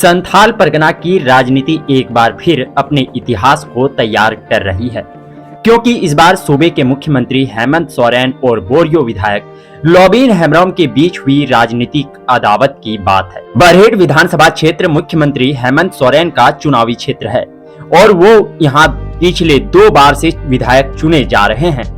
संथाल परगना की राजनीति एक बार फिर अपने इतिहास को तैयार कर रही है, क्योंकि इस बार सूबे के मुख्यमंत्री हेमंत सोरेन और बोरियो विधायक लोबिन हेम्ब्रम के बीच हुई राजनीतिक अदावत की बात है। बरहेट विधानसभा क्षेत्र मुख्यमंत्री हेमंत सोरेन का चुनावी क्षेत्र है और वो यहाँ पिछले 2 बार से विधायक चुने जा रहे हैं।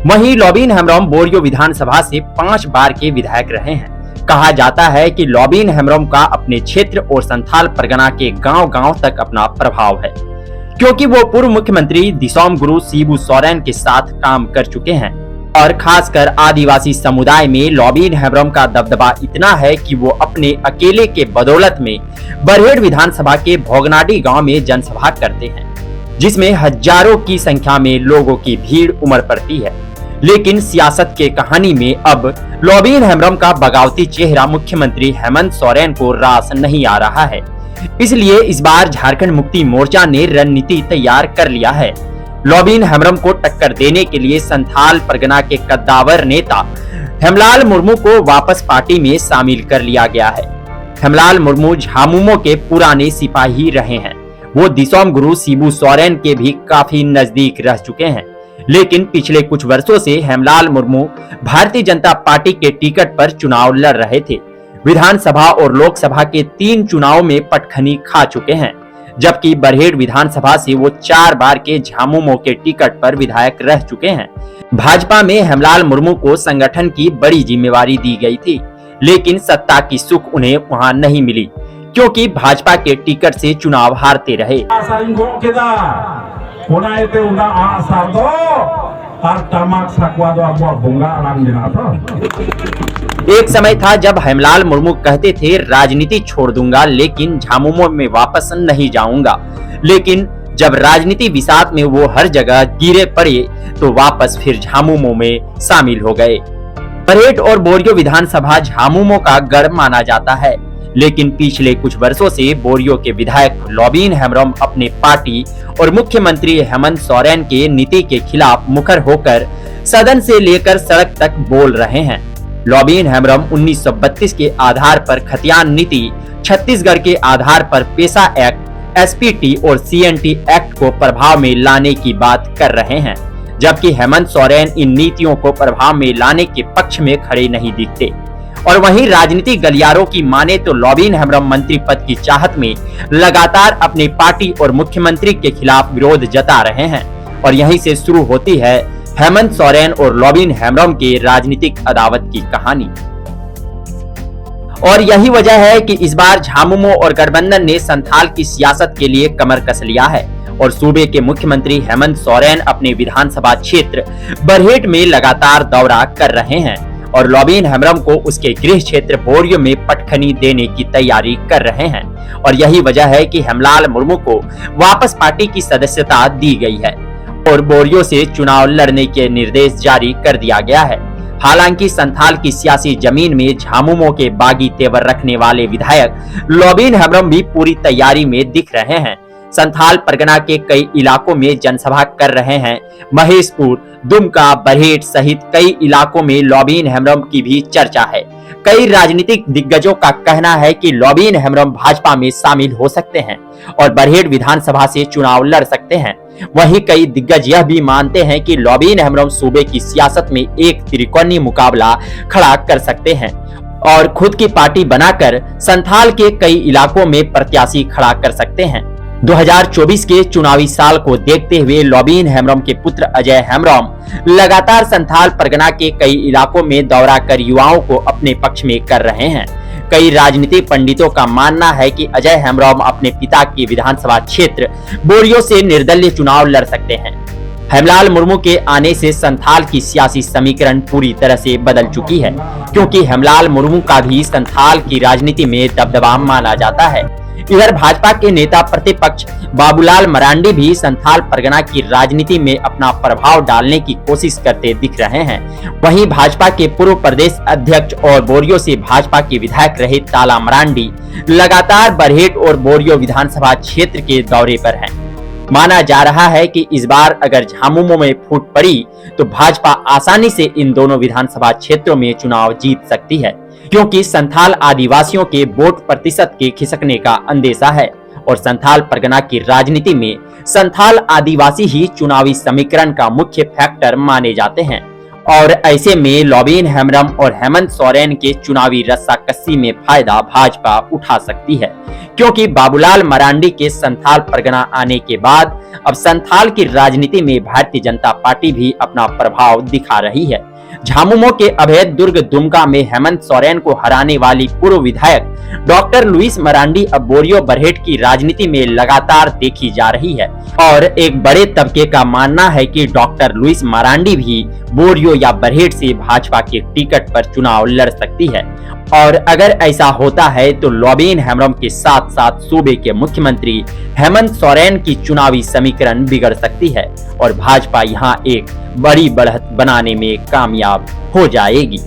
वहीं लोबिन हेम्ब्रम बोरियो विधानसभा से 5 बार के विधायक रहे हैं। कहा जाता है कि लोबिन हेम्ब्रम का अपने क्षेत्र और संथाल परगना के गांव-गांव तक अपना प्रभाव है, क्योंकि वो पूर्व मुख्यमंत्री दिसोम गुरु शिबू सोरेन के साथ काम कर चुके हैं और खासकर आदिवासी समुदाय में लोबिन हेम्ब्रम का दबदबा इतना है कि वो अपने अकेले के बदौलत में बरहेट विधानसभा के भोगनाडी गांव में जनसभा करते हैं, जिसमें हजारों की संख्या में लोगों की भीड़ उमड़ पड़ती है। लेकिन सियासत के कहानी में अब लोबिन हेम्ब्रम का बगावती चेहरा मुख्यमंत्री हेमंत सोरेन को रास नहीं आ रहा है। इसलिए इस बार झारखंड मुक्ति मोर्चा ने रणनीति तैयार कर लिया है। लोबिन हेम्ब्रम को टक्कर देने के लिए संथाल परगना के कद्दावर नेता हेमलाल मुर्मू को वापस पार्टी में शामिल कर लिया गया है। हेमलाल मुर्मू झामुमो के पुराने सिपाही रहे हैं। वो दिसोम गुरु शिबू सोरेन के भी काफी नजदीक रह चुके हैं, लेकिन पिछले कुछ वर्षों से हेमलाल मुर्मू भारतीय जनता पार्टी के टिकट पर चुनाव लड़ रहे थे। विधानसभा और लोकसभा के 3 चुनाव में पटखनी खा चुके हैं, जबकि बरहेट विधानसभा से वो 4 बार के झामुमो के टिकट पर विधायक रह चुके हैं। भाजपा में हेमलाल मुर्मू को संगठन की बड़ी जिम्मेवारी दी गई थी, लेकिन सत्ता की सुख उन्हें वहां नहीं मिली, क्योंकि भाजपा के टिकट से चुनाव हारते रहे। एक समय था जब हेमलाल मुर्मू कहते थे राजनीति छोड़ दूंगा, लेकिन झामुमो में वापस नहीं जाऊंगा। लेकिन जब राजनीति विषाद में वो हर जगह गिरे पड़े तो वापस फिर झामुमो में शामिल हो गए। बरहेट और बोरियो विधानसभा झामुमो का गढ़ माना जाता है, लेकिन पिछले कुछ वर्षों से बोरियो के विधायक लोबिन हेम्ब्रम अपने पार्टी और मुख्यमंत्री हेमंत सोरेन के नीति के खिलाफ मुखर होकर सदन से लेकर सड़क तक बोल रहे हैं। लोबिन हेम्ब्रम 1932 के आधार पर खतियान नीति, छत्तीसगढ़ के आधार पर पेशा एक्ट, एसपीटी और सीएनटी एक्ट को प्रभाव में लाने की बात कर रहे हैं, जबकि हेमंत सोरेन इन नीतियों को प्रभाव में लाने के पक्ष में खड़े नहीं दिखते। और वहीं राजनीतिक गलियारों की माने तो लोबिन हेम्ब्रम मंत्री पद की चाहत में लगातार अपनी पार्टी और मुख्यमंत्री के खिलाफ विरोध जता रहे हैं, और यहीं से शुरू होती है हेमंत सोरेन और लोबिन हेम्ब्रम के राजनीतिक अदावत की कहानी। और यही वजह है कि इस बार झामुमो और गठबंधन ने संथाल की सियासत के लिए कमर कस लिया है और सूबे के मुख्यमंत्री हेमंत सोरेन अपने विधानसभा क्षेत्र बरहेट में लगातार दौरा कर रहे हैं और लोबिन हेम्ब्रम को उसके गृह क्षेत्र बोरियो में पटखनी देने की तैयारी कर रहे हैं। और यही वजह है कि हेमलाल मुर्मू को वापस पार्टी की सदस्यता दी गई है और बोरियो से चुनाव लड़ने के निर्देश जारी कर दिया गया है। हालांकि संथाल की सियासी जमीन में झामुमो के बागी तेवर रखने वाले विधायक लोबिन हेम्ब्रम भी पूरी तैयारी में दिख रहे हैं। संथाल परगना के कई इलाकों में जनसभा कर रहे हैं। महेशपुर, दुमका, बरहेट सहित कई इलाकों में लोबिन हेम्ब्रम की भी चर्चा है। कई राजनीतिक दिग्गजों का कहना है कि लोबिन हेम्ब्रम भाजपा में शामिल हो सकते हैं और बरहेट विधानसभा से चुनाव लड़ सकते हैं। वहीं कई दिग्गज यह भी मानते हैं कि लोबिन हेम्ब्रम सूबे की सियासत में एक त्रिकोणीय मुकाबला खड़ा कर सकते हैं और खुद की पार्टी बनाकर संथाल के कई इलाकों में प्रत्याशी खड़ा कर सकते हैं। 2024 के चुनावी साल को देखते हुए लोबिन हेम्ब्रम के पुत्र अजय हेम्ब्रम लगातार संथाल परगना के कई इलाकों में दौरा कर युवाओं को अपने पक्ष में कर रहे हैं। कई राजनीतिक पंडितों का मानना है कि अजय हेम्ब्रम अपने पिता के विधानसभा क्षेत्र बोरियो से निर्दलीय चुनाव लड़ सकते हैं। हेमलाल मुर्मू के आने से संथाल की सियासी समीकरण पूरी तरह से बदल चुकी है, क्योंकि हेमलाल मुर्मू का भी संथाल की राजनीति में दबदबा माना जाता है। इधर भाजपा के नेता प्रतिपक्ष बाबूलाल मरांडी भी संथाल परगना की राजनीति में अपना प्रभाव डालने की कोशिश करते दिख रहे हैं। वहीं भाजपा के पूर्व प्रदेश अध्यक्ष और बोरियो से भाजपा के विधायक रहे ताला मरांडी लगातार बरहेट और बोरियो विधानसभा क्षेत्र के दौरे पर हैं। माना जा रहा है कि इस बार अगर झामुमो में फूट पड़ी तो भाजपा आसानी से इन दोनों विधानसभा क्षेत्रों में चुनाव जीत सकती है, क्योंकि संथाल आदिवासियों के वोट प्रतिशत के खिसकने का अंदेशा है और संथाल परगना की राजनीति में संथाल आदिवासी ही चुनावी समीकरण का मुख्य फैक्टर माने जाते हैं। और ऐसे में लॉबीन हेम्ब्रम और हेमंत सोरेन के चुनावी रस्साकसी में फायदा भाजपा उठा सकती है, क्योंकि बाबूलाल मरांडी के संथाल परगना आने के बाद अब संथाल की राजनीति में भारतीय जनता पार्टी भी अपना प्रभाव दिखा रही है। झामुमो के अभेद दुर्ग दुमका में हेमंत सोरेन को हराने वाली पूर्व विधायक डॉक्टर लुइस मरांडी अब बोरियो बरहेट की राजनीति में लगातार देखी जा रही है और एक बड़े तबके का मानना है कि डॉक्टर लुइस मरांडी भी बोरियो या बरहेट से भाजपा के टिकट पर चुनाव लड़ सकती है। और अगर ऐसा होता है तो लॉबीन हेम्ब्रम के साथ साथ सूबे के मुख्यमंत्री हेमंत सोरेन की चुनावी समीकरण बिगड़ सकती है और भाजपा यहां एक बड़ी बढ़त बनाने में कामयाब हो जाएगी।